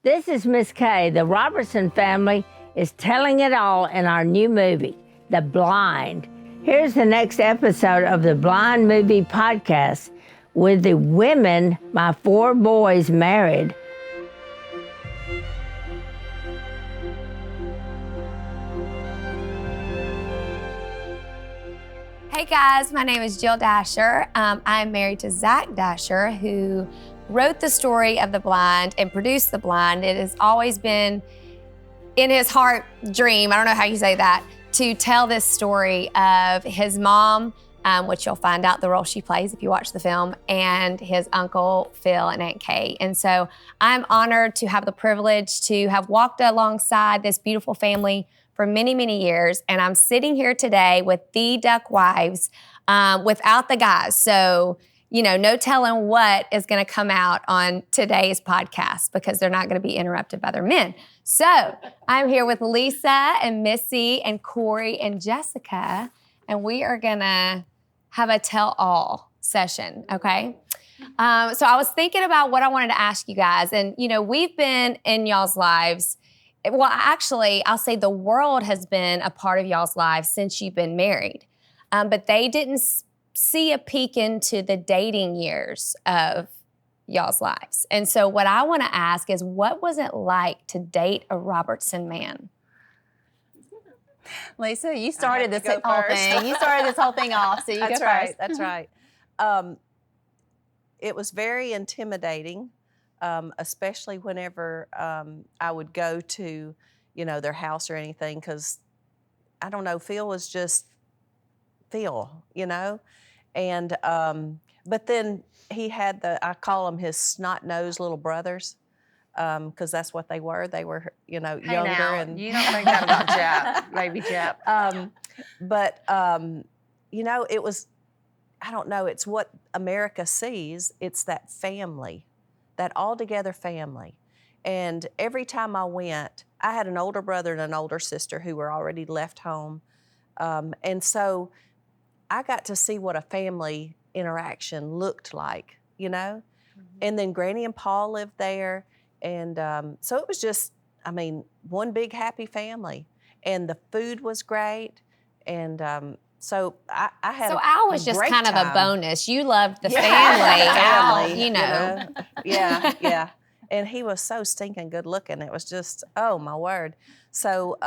This is Miss Kay. The Robertson family is telling it all in our new movie, The Blind. Here's the next episode of the Blind Movie Podcast with the women my 4 boys married. Hey guys, my name is Jill Dasher. I'm married to Zach Dasher, who wrote the story of The Blind and produced The Blind. It has always been in his heart dream, I don't know how you say that, to tell this story of his mom, which you'll find out the role she plays if you watch the film, and his uncle Phil and Aunt Kay. And so I'm honored to have the privilege to have walked alongside this beautiful family for many, many years. And I'm sitting here today with the Duck Wives without the guys. So, no telling what is going to come out on today's podcast because they're not going to be interrupted by their men. So I'm here with Lisa and Missy and Korie and Jessica, and we are going to have a tell-all session, okay? So I was thinking about what I wanted to ask you guys. And, we've been in y'all's lives. Well, actually, I'll say the world has been a part of y'all's lives since you've been married. But they didn't see a peek into the dating years of y'all's lives. And so what I want to ask is, what was it like to date a Robertson man? Lisa, you started this whole thing. You started this whole thing off, so you go first. That's right. It was very intimidating. Especially whenever I would go to, their house or anything, because, I don't know, Phil was just Phil, And, but then he had I call them his snot-nosed little brothers, because that's what they were. They were, younger. Now, and you don't think that about Jap, baby Jap. It was, I don't know, it's what America sees. It's that family. That all-together family. And every time I went, I had an older brother and an older sister who were already left home. And so I got to see what a family interaction looked like, Mm-hmm. And then Granny and Paul lived there. And so it was just, one big happy family. And the food was great. And so I had So Al was just kind of a bonus. You loved the family. Al, Yeah. And he was so stinking good looking. It was just, oh my word. So,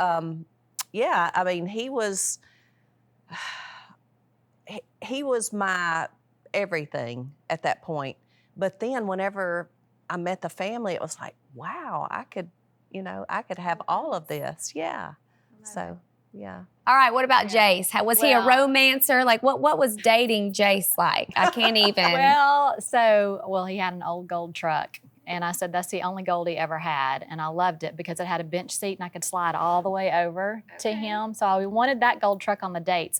he was my everything at that point. But then whenever I met the family, it was like, wow, I could have all of this. Yeah. So, yeah. All right, what about Jace? Was he a romancer? Like, what was dating Jace like? I can't even. He had an old gold truck. And I said, that's the only gold he ever had. And I loved it because it had a bench seat and I could slide all the way over to him. So I wanted that gold truck on the dates.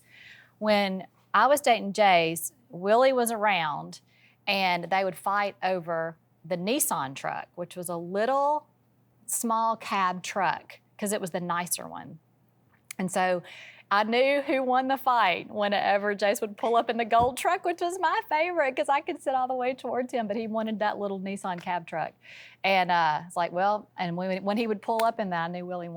When I was dating Jace, Willie was around and they would fight over the Nissan truck, which was a little small cab truck because it was the nicer one. And so I knew who won the fight whenever Jace would pull up in the gold truck, which was my favorite because I could sit all the way towards him, but he wanted that little Nissan cab truck. And it's like, and when he would pull up in that, I knew Willie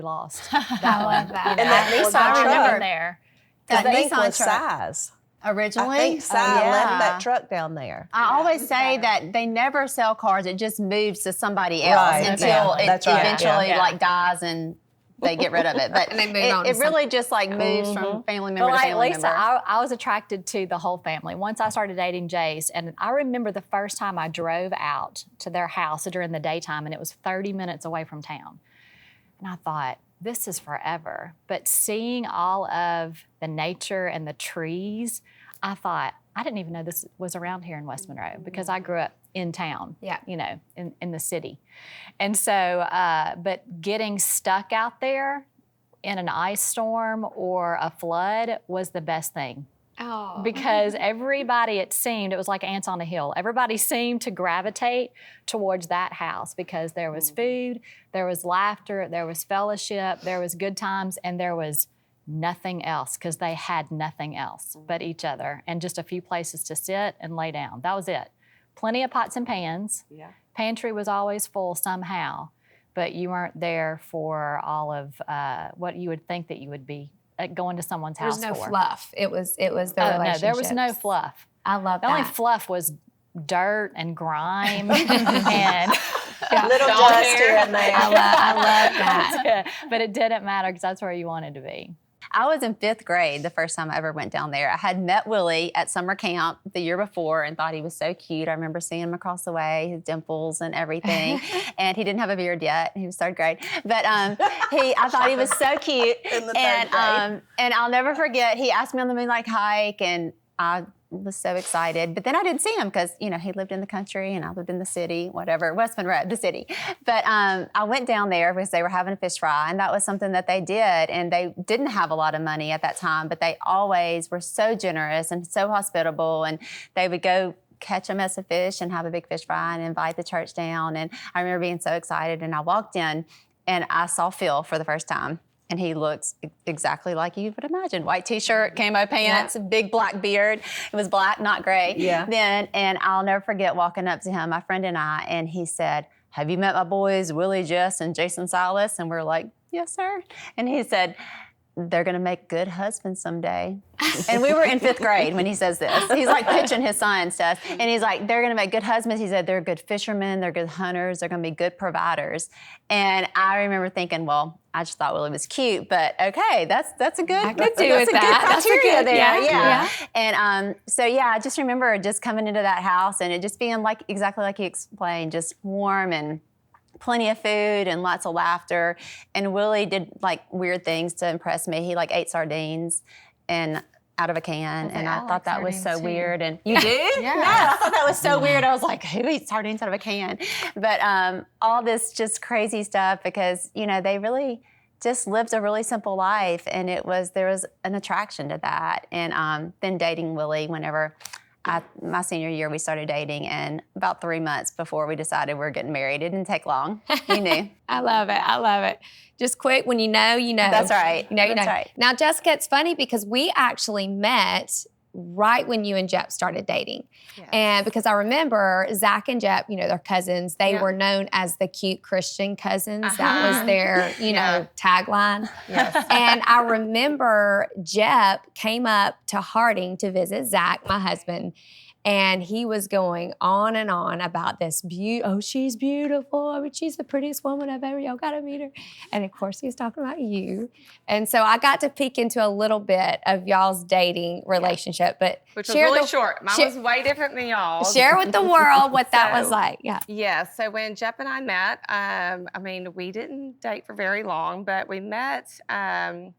lost that one. And that Nissan truck there. That Nissan size. Originally? I think Si left that truck down there. I always say that they never sell cars. It just moves to somebody else until it eventually dies and they get rid of it. But and they move on it really just moves from family member to family Lisa, member. I was attracted to the whole family. Once I started dating Jace, and I remember the first time I drove out to their house during the daytime, and it was 30 minutes away from town. And I thought, this is forever. But seeing all of the nature and the trees, I thought, I didn't even know this was around here in West Monroe because I grew up in town, in the city. And so, but getting stuck out there in an ice storm or a flood was the best thing. Oh. Because everybody, it was like ants on a hill. Everybody seemed to gravitate towards that house because there was food, there was laughter, there was fellowship, there was good times, and there was nothing else because they had nothing else but each other and just a few places to sit and lay down. That was it. Plenty of pots and pans. Yeah. pantry was always full somehow, but you weren't there for all of what you would think that you would be going to someone's house for. There was no fluff. It was the No, relationships. there was no fluff. I love the that. only fluff was dirt and grime and little dust here and there. I love that. But it didn't matter because that's where you wanted to be. I was in 5th grade the first time I ever went down there. I had met Willie at summer camp the year before and thought he was so cute. I remember seeing him across the way, his dimples and everything. And he didn't have a beard yet. He was 3rd grade. But I thought he was so cute. In the 3rd grade. And I'll never forget, he asked me on the Moonlight Hike, and I was so excited. But then I didn't see him because, he lived in the country and I lived in the city, whatever, West Monroe, the city. But I went down there because they were having a fish fry, and that was something that they did. And they didn't have a lot of money at that time, but they always were so generous and so hospitable. And they would go catch a mess of fish and have a big fish fry and invite the church down. And I remember being so excited. And I walked in and I saw Phil for the first time. And he looks exactly like you would imagine. White T-shirt, camo pants, big black beard. It was black, not gray. Yeah. And I'll never forget walking up to him, my friend and I, and he said, "Have you met my boys, Willie, Jess, and Jason Silas?" And we're like, "Yes, sir." And he said, "They're going to make good husbands someday." And we were in 5th grade when he says this. He's like pitching his science to us. And he's like, "They're going to make good husbands." He said, "They're good fishermen. They're good hunters. They're going to be good providers." And I remember thinking, well, I just thought Willie was cute, but okay, that's a good, I could do that's with a that. good That's a criteria good- there. yeah. And I just remember just coming into that house and it just being like exactly like he explained, just warm and plenty of food and lots of laughter. And Willie did like weird things to impress me. He ate sardines and out of a can, and I thought that was so weird. And you do? Yeah. No, I thought that was so weird. I was like, who eats sardines out of a can? But all this just crazy stuff because they really just lived a really simple life, and there was an attraction to that. And then dating Willie whenever. My senior year, we started dating, and about 3 months before we decided we were getting married. It didn't take long. You knew. I love it. Just quick, when you know, you know. That's right. You know. That's right. Now, Jessica, it's funny because we actually met right when you and Jep started dating. Yes. And because I remember Zach and Jep, they're cousins. They were known as the cute Christian cousins. That was their, tagline. Yes. And I remember Jep came up to Harding to visit Zach, my husband, and he was going on and on about this she's beautiful. I mean, she's the prettiest woman I've ever, y'all gotta meet her. And of course, he was talking about you. And so I got to peek into a little bit of y'all's dating relationship, but which was really short. Mine was way different than y'all. Share with the world what that was like. Yeah. Yeah. So when Jep and I met, we didn't date for very long, but we met, I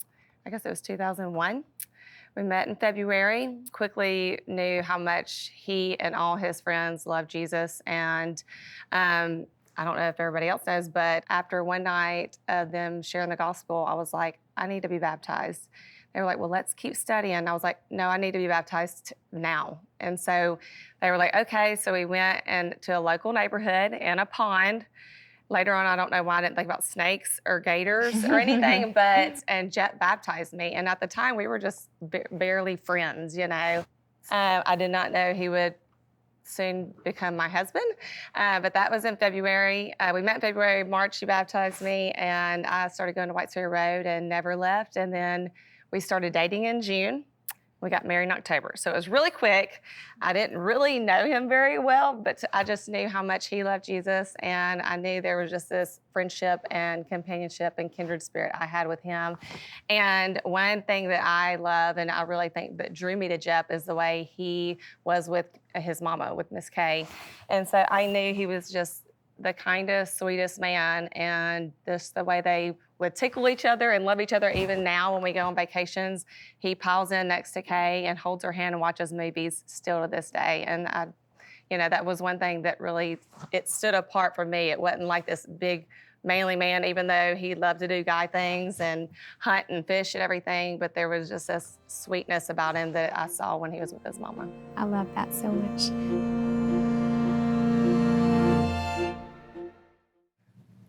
guess it was 2001. We met in February, quickly knew how much he and all his friends loved Jesus. And I don't know if everybody else knows, but after one night of them sharing the gospel, I was like, I need to be baptized. They were like, well, let's keep studying. I was like, no, I need to be baptized now. And so they were like, okay. So we went to a local neighborhood in a pond. Later on, I don't know why I didn't think about snakes or gators or anything, and Jet baptized me. And at the time, we were just barely friends, I did not know he would soon become my husband, but that was in February. We met in February. March, he baptized me, and I started going to White Ferry Road and never left. And then we started dating in June. We got married in October. So it was really quick. I didn't really know him very well, but I just knew how much he loved Jesus. And I knew there was just this friendship and companionship and kindred spirit I had with him. And one thing that I love and I really think that drew me to Jep is the way he was with his mama, with Miss Kay. And so I knew he was just the kindest, sweetest man, and just the way they would tickle each other and love each other. Even now when we go on vacations, he piles in next to Kay and holds her hand and watches movies still to this day. And that was one thing that really, it stood apart for me. It wasn't like this big manly man, even though he loved to do guy things and hunt and fish and everything, but there was just this sweetness about him that I saw when he was with his mama. I love that so much.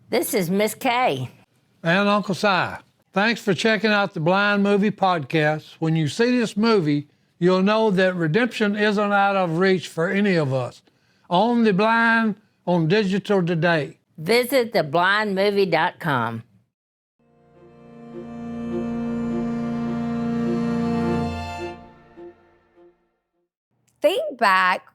This is Miss Kay. And Uncle Si. Thanks for checking out the Blind Movie Podcast. When you see this movie, you'll know that redemption isn't out of reach for any of us. Only the blind on digital today. Visit theblindmovie.com. Think back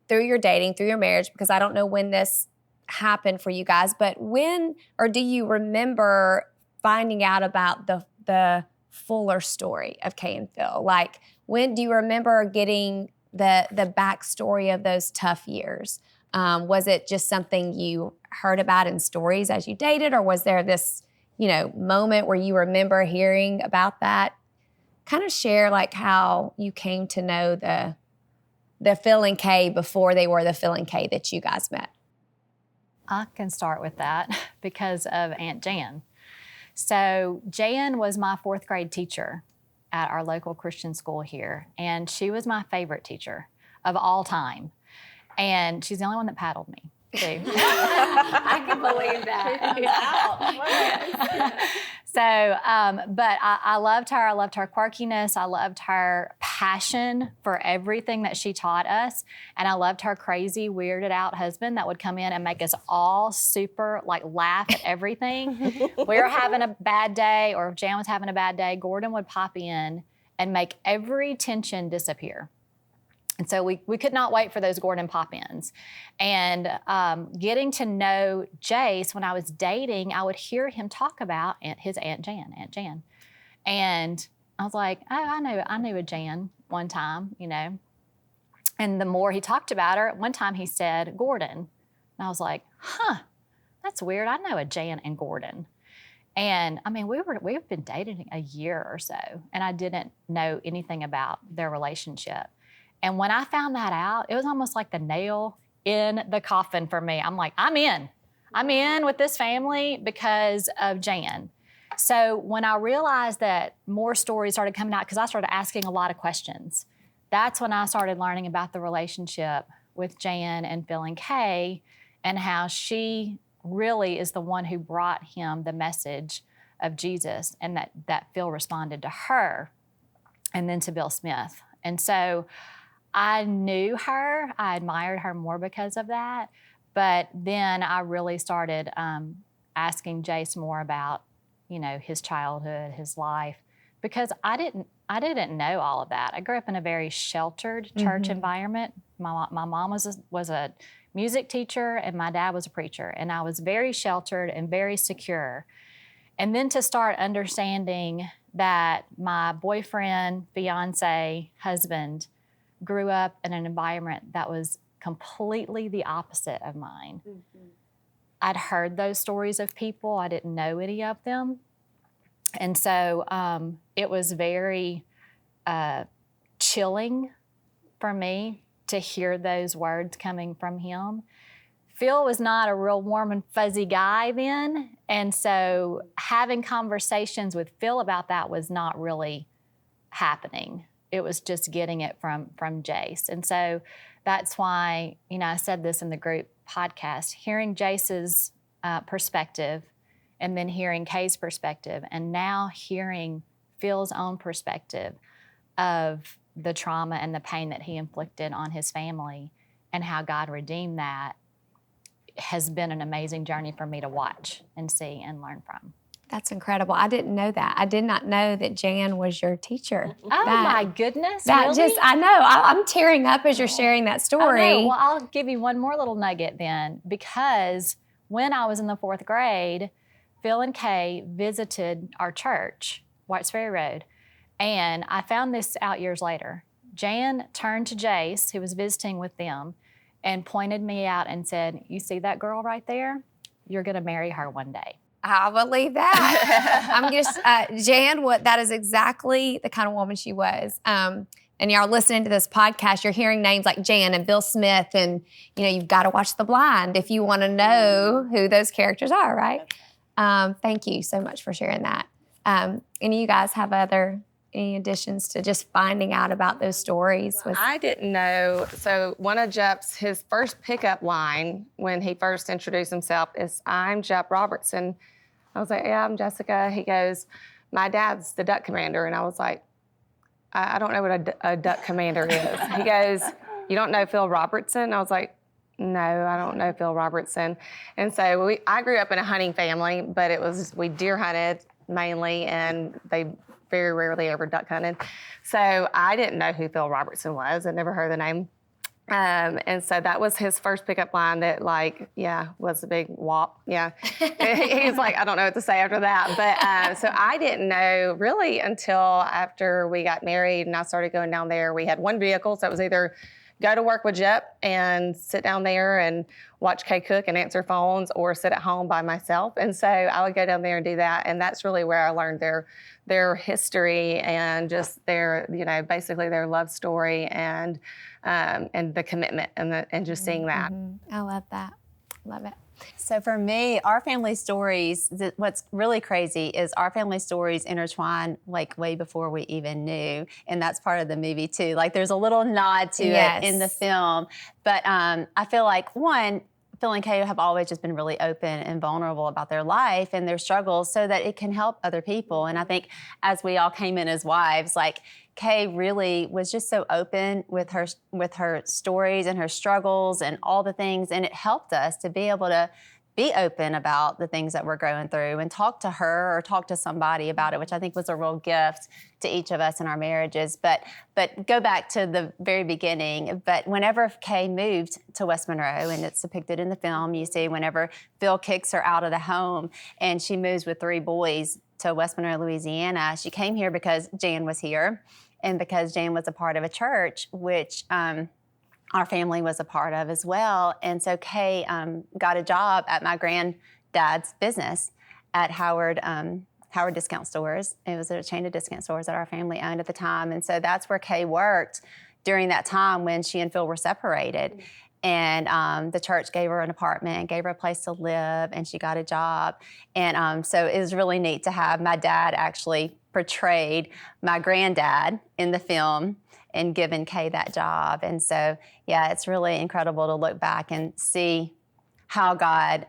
through your dating, through your marriage, because I don't know when this happened for you guys, but when or do you remember finding out about the fuller story of Kay and Phil? Like, when do you remember getting the backstory of those tough years? Was it just something you heard about in stories as you dated, or was there this, moment where you remember hearing about that? Kind of share like how you came to know the Phil and Kay before they were the Phil and Kay that you guys met. I can start with that because of Aunt Jan. So Jan was my 4th grade teacher at our local Christian school here, and she was my favorite teacher of all time. And she's the only one that paddled me, too. I can believe that. But I loved her. I loved her quirkiness. I loved her passion for everything that she taught us. And I loved her crazy, weirded out husband that would come in and make us all super, laugh at everything. We were having a bad day, or if Jan was having a bad day, Gordon would pop in and make every tension disappear. And so we could not wait for those Gordon pop-ins. And getting to know Jace, when I was dating, I would hear him talk about his Aunt Jan. And I was like, oh, I knew a Jan one time, And the more he talked about her, one time he said, Gordon. And I was like, that's weird. I know a Jan and Gordon. And I mean, we've been dating a year or so, and I didn't know anything about their relationship. And when I found that out, it was almost like the nail in the coffin for me. I'm like, I'm in with this family because of Jan. So when I realized that more stories started coming out, because I started asking a lot of questions, that's when I started learning about the relationship with Jan and Phil and Kay, and how she really is the one who brought him the message of Jesus, and that Phil responded to her and then to Bill Smith. And so I knew her, I admired her more because of that. But then I really started asking Jace more about, his childhood, his life, because I didn't know all of that. I grew up in a very sheltered church environment. My mom was a music teacher, and my dad was a preacher, and I was very sheltered and very secure. And then to start understanding that my boyfriend, fiance, husband grew up in an environment that was completely the opposite of mine. I'd heard those stories of people. I didn't know any of them. And so it was very chilling for me to hear those words coming from him. Phil was not a real warm and fuzzy guy then. And so having conversations with Phil about that was not really happening. It was just getting it from Jace. And so that's why, I said this in the group podcast, hearing Jace's perspective, and then hearing Kay's perspective, and now hearing Phil's own perspective of the trauma and the pain that he inflicted on his family and how God redeemed that, has been an amazing journey for me to watch and see and learn from. That's incredible. I didn't know that. I did not know that Jan was your teacher. Oh, my goodness. That really? I know. I'm tearing up as you're sharing that story. I know. Well, I'll give you one more little nugget then, because when I was in the 4th grade, Phil and Kay visited our church, Whites Ferry Road, and I found this out years later. Jan turned to Jace, who was visiting with them, and pointed me out and said, you see that girl right there? You're going to marry her one day. I believe that. I'm just, Jan, that is exactly the kind of woman she was. And y'all listening to this podcast, you're hearing names like Jan and Bill Smith, and you've got to watch The Blind if you want to know who those characters are, right? Thank you so much for sharing that. Any of you guys have any additions to just finding out about those stories? I didn't know. So one of his first pickup line when he first introduced himself is, I'm Jep Robertson. I was like, yeah, I'm Jessica. He goes, my dad's the duck commander. And I was like, I don't know what a duck commander is. He goes, you don't know Phil Robertson? I was like, No, I don't know Phil Robertson. And so I grew up in a hunting family, but we deer hunted mainly, and they very rarely ever duck hunted. So I didn't know who Phil Robertson was. I never heard the name. And so that was his first pickup line that was a big whop. Yeah. He was like, I don't know what to say after that. But so I didn't know really until after we got married and I started going down there. We had one vehicle, so it was either go to work with Jep and sit down there and watch Kay cook and answer phones, or sit at home by myself. And so I would go down there and do that. And that's really where I learned their history and just their, basically their love story and the commitment and just seeing that. I love that. Love it. So for me, our family stories, what's really crazy is our family stories intertwine like way before we even knew. And that's part of the movie too. Like there's a little nod to it in the film. But I feel like Phil and Kay have always just been really open and vulnerable about their life and their struggles so that it can help other people. And I think as we all came in as wives, like Kay really was just so open with her stories and her struggles and all the things, and it helped us to be able to be open about the things that we're going through and talk to her or talk to somebody about it, which I think was a real gift to each of us in our marriages. But go back to the very beginning. But whenever Kay moved to West Monroe, and it's depicted in the film, you see whenever Phil kicks her out of the home and she moves with 3 boys to West Monroe, Louisiana, she came here because Jan was here and because Jan was a part of a church, which our family was a part of as well. And so Kay got a job at my granddad's business at Howard Discount Stores. It was a chain of discount stores that our family owned at the time. And so that's where Kay worked during that time when she and Phil were separated. And the church gave her an apartment, gave her a place to live, and she got a job. And so it was really neat to have my dad actually portrayed my granddad in the film and given Kay that job. And so, yeah, it's really incredible to look back and see how God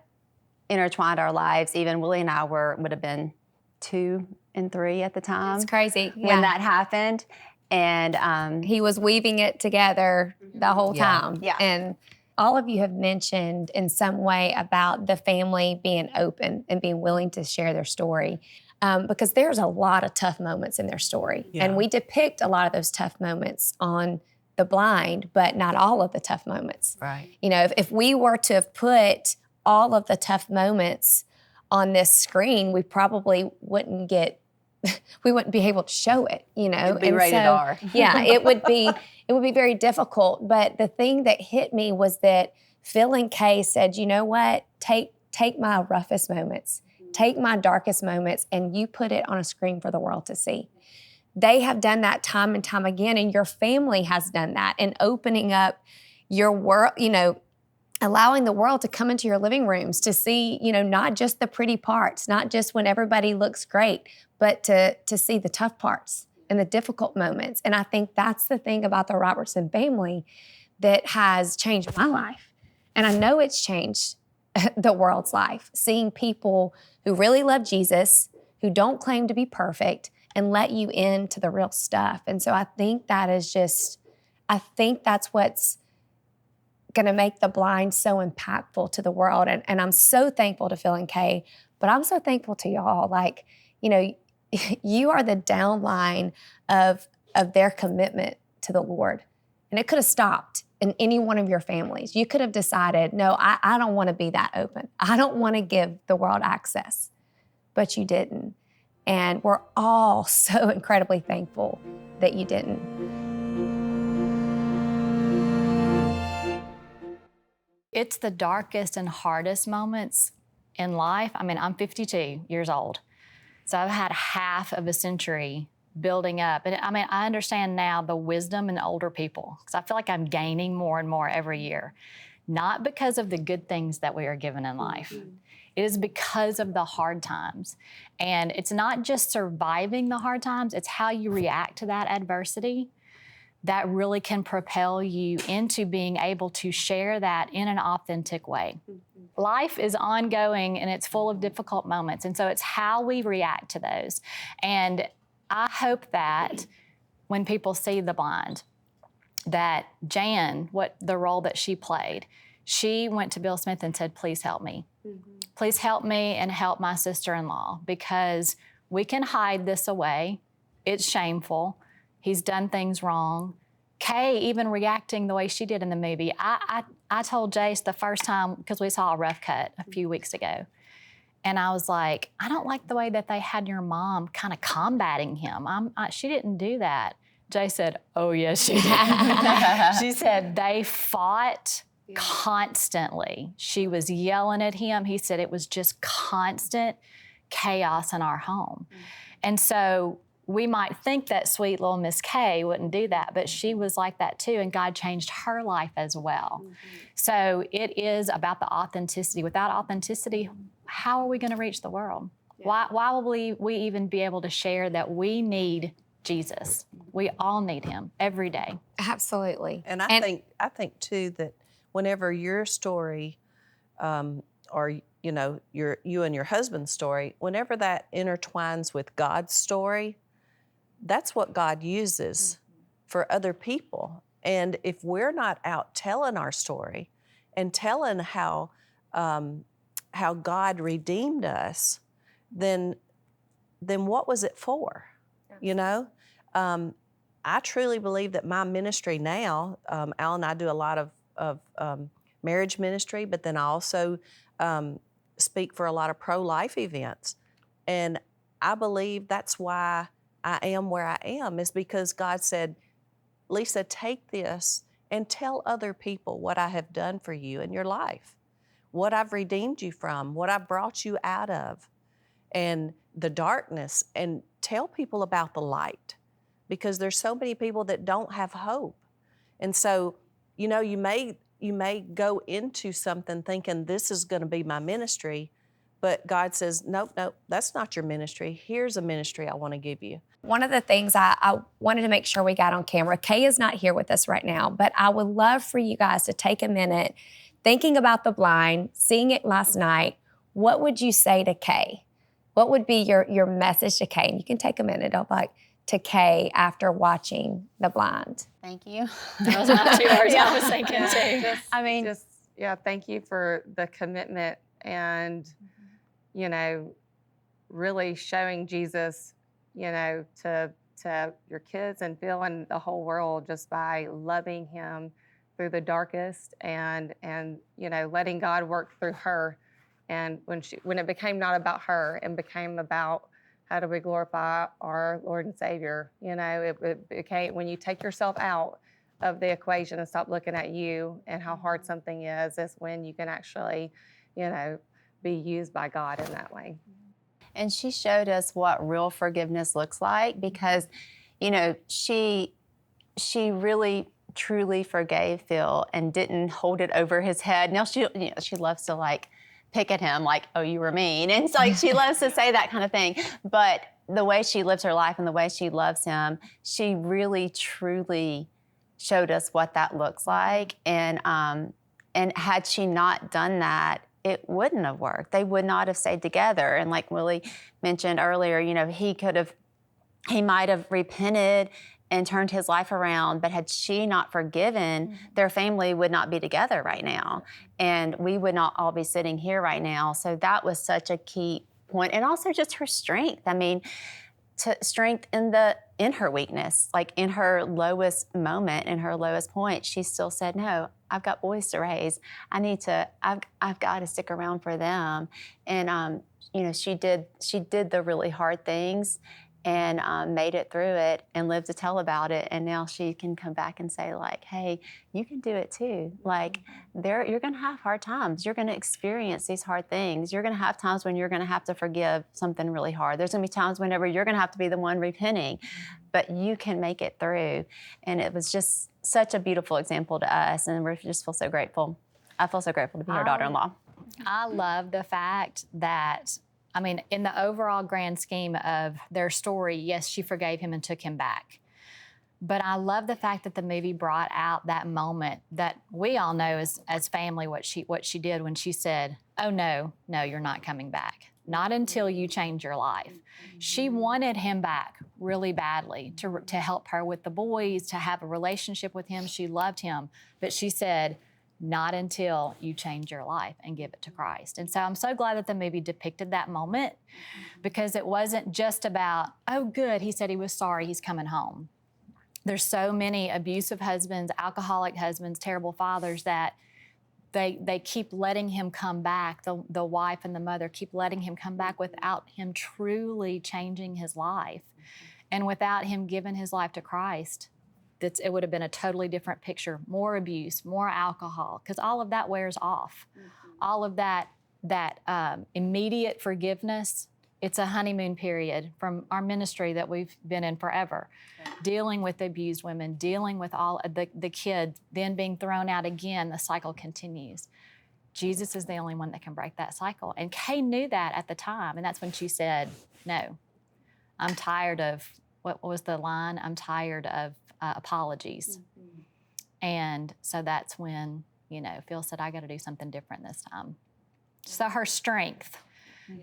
intertwined our lives. Even Willie and I would have been 2 and 3 at the time. It's crazy. When that happened. And he was weaving it together the whole time. Yeah. And all of you have mentioned in some way about the family being open and being willing to share their story. Because there's a lot of tough moments in their story. Yeah. And we depict a lot of those tough moments on The Blind, but not all of the tough moments. Right. If we were to have put all of the tough moments on this screen, we probably wouldn't be able to show it, It'd be rated R. Yeah, it would be very difficult. But the thing that hit me was that Phil and Kay said, you know what, take my roughest moments. Take my darkest moments and you put it on a screen for the world to see. They have done that time and time again, and your family has done that in opening up your world, allowing the world to come into your living rooms to see, not just the pretty parts, not just when everybody looks great, but to see the tough parts and the difficult moments. And I think that's the thing about the Robertson family that has changed my life. And I know it's changed the world's life, seeing people who really love Jesus, who don't claim to be perfect, and let you into the real stuff. And so I think that's what's going to make The Blind so impactful to the world. And I'm so thankful to Phil and Kay, but I'm so thankful to y'all. Like, you are the downline of their commitment to the Lord. And it could have stopped in any one of your families. You could have decided, no, I don't want to be that open. I don't want to give the world access. But you didn't. And we're all so incredibly thankful that you didn't. It's the darkest and hardest moments in life. I mean, I'm 52 years old. So I've had half of a century building up. And I mean, I understand now the wisdom in older people, because I feel like I'm gaining more and more every year. Not because of the good things that we are given in life. It is because of the hard times. And it's not just surviving the hard times, it's how you react to that adversity that really can propel you into being able to share that in an authentic way. Life is ongoing and it's full of difficult moments. And so it's how we react to those. And I hope that when people see The Blind, that Jan, what the role that she played, she went to Bill Smith and said, please help me. Please help me and help my sister-in-law, because we can hide this away. It's shameful. He's done things wrong. Kay even reacting the way she did in the movie. I told Jace the first time, because we saw a rough cut a few weeks ago, and I was like, I don't like the way that they had your mom kind of combating him. She didn't do that. Jay said, oh, yes, she did. She said they fought constantly. She was yelling at him. He said it was just constant chaos in our home. And so we might think that sweet little Miss Kay wouldn't do that, but she was like that too, and God changed her life as well. So it is about the authenticity. Without authenticity, how are we going to reach the world? Why will we even be able to share that we need Jesus? We all need him every day. Absolutely. And I think too that whenever your story, or you and your husband's story, whenever that intertwines with God's story, that's what God uses for other people. And if we're not out telling our story and telling how God redeemed us, then what was it for? You know, I truly believe that my ministry now, Al and I do a lot of marriage ministry, but then I also speak for a lot of pro-life events. And I believe that's why I am where I am, is because God said, Lisa, take this and tell other people what I have done for you in your life, what I've redeemed you from, what I brought you out of, and the darkness, and tell people about the light, because there's so many people that don't have hope. And so, you may go into something thinking this is going to be my ministry, but God says, nope, that's not your ministry. Here's a ministry I want to give you. One of the things I wanted to make sure we got on camera, Kay is not here with us right now, but I would love for you guys to take a minute thinking about The Blind, seeing it last night. What would you say to Kay? What would be your message to Kay? And you can take a minute, to Kay after watching The Blind. Thank you. That was my 2 words I was thinking too. Thank you for the commitment and, really showing Jesus, to your kids and filling the whole world just by loving him through the darkest and letting God work through her. And when it became not about her and became about how do we glorify our Lord and Savior, it became, when you take yourself out of the equation and stop looking at you and how hard something is when you can actually, be used by God in that way. And she showed us what real forgiveness looks like, because, she really truly forgave Phil and didn't hold it over his head. Now she loves to pick at him oh, you were mean. And it's she loves to say that kind of thing. But the way she lives her life and the way she loves him, she really truly showed us what that looks like. And had she not done that, it wouldn't have worked. They would not have stayed together. And like Willie mentioned earlier, he might have repented and turned his life around, but had she not forgiven, their family would not be together right now. And we would not all be sitting here right now. So that was such a key point. And also just her strength. I mean, strength in her weakness, in her lowest moment, in her lowest point, she still said, no, I've got boys to raise. I've got to stick around for them. And, she did the really hard things and made it through it and lived to tell about it. And now she can come back and say hey, you can do it too. You're going to have hard times. You're going to experience these hard things. You're going to have times when you're going to have to forgive something really hard. There's going to be times whenever you're going to have to be the one repenting, but you can make it through. And it was just such a beautiful example to us. And we just feel so grateful. I feel so grateful to be her daughter-in-law. I love the fact that, in the overall grand scheme of their story, yes, she forgave him and took him back. But I love the fact that the movie brought out that moment that we all know as family what she did when she said, oh, no, you're not coming back. Not until you change your life. She wanted him back really badly to help her with the boys, to have a relationship with him. She loved him. But she said, not until you change your life and give it to Christ. And so I'm so glad that the movie depicted that moment, because it wasn't just about, oh, good, he said he was sorry, he's coming home. There's so many abusive husbands, alcoholic husbands, terrible fathers that they keep letting him come back. The wife and the mother keep letting him come back without him truly changing his life. And without him giving his life to Christ, it would have been a totally different picture. More abuse, more alcohol, because all of that wears off. All of that immediate forgiveness, it's a honeymoon period from our ministry that we've been in forever. Dealing with abused women, dealing with all the kids, then being thrown out again, the cycle continues. Jesus is the only one that can break that cycle. And Kay knew that at the time, and that's when she said, no, I'm tired of, what was the line? I'm tired of apologies. And so that's when, Phil said, I got to do something different this time. So her strength.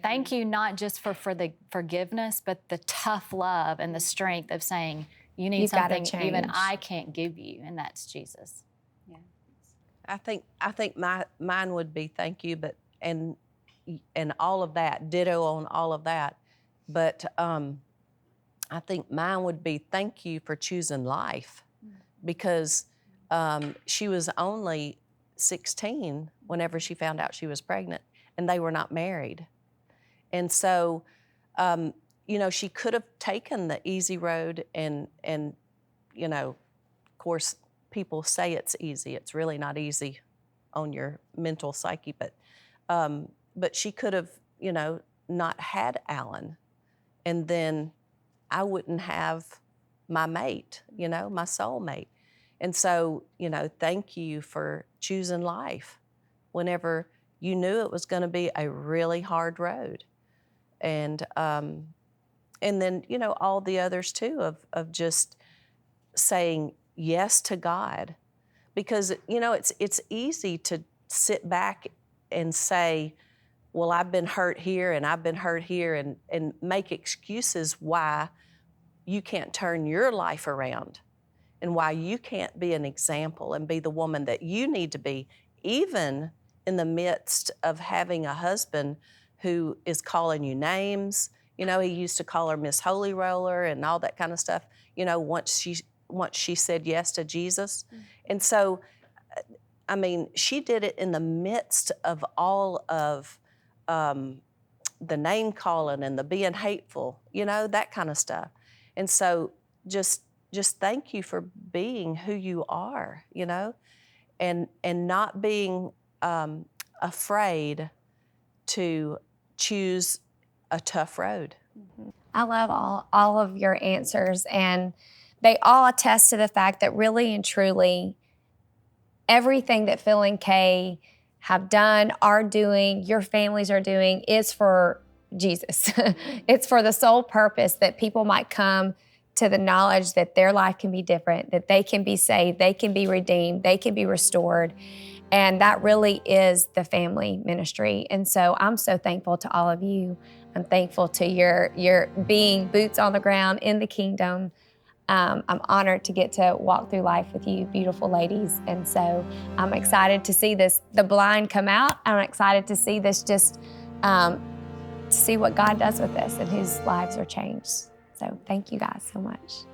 Thank you, not just for the forgiveness, but the tough love and the strength of saying, you need something even I can't give you, and that's Jesus. Yeah. I think mine would be thank you, but and all of that, ditto on all of that. But I think mine would be thank you for choosing life, because she was only 16 whenever she found out she was pregnant, and they were not married. And so, she could have taken the easy road and of course, people say it's easy. It's really not easy on your mental psyche, but she could have, not had Alan, and then I wouldn't have my mate, my soulmate. And so, thank you for choosing life whenever you knew it was going to be a really hard road. And then, all the others too of just saying yes to God, because, it's easy to sit back and say, well, I've been hurt here and I've been hurt here, and make excuses why you can't turn your life around and why you can't be an example and be the woman that you need to be, even in the midst of having a husband who is calling you names. He used to call her Miss Holy Roller and all that kind of stuff, once she said yes to Jesus. And so, she did it in the midst of all of the name calling and the being hateful, that kind of stuff. And so just thank you for being who you are, and not being afraid to choose a tough road. I love all of your answers, and they all attest to the fact that really and truly everything that Phil and Kay have done, are doing, your families are doing, is for Jesus. It's for the sole purpose that people might come to the knowledge that their life can be different, that they can be saved, they can be redeemed, they can be restored. And that really is the family ministry. And so I'm so thankful to all of you. I'm thankful to your being boots on the ground in the kingdom. I'm honored to get to walk through life with you, beautiful ladies. And so I'm excited to see the blind come out. I'm excited to see this see what God does with this and whose lives are changed. So thank you guys so much.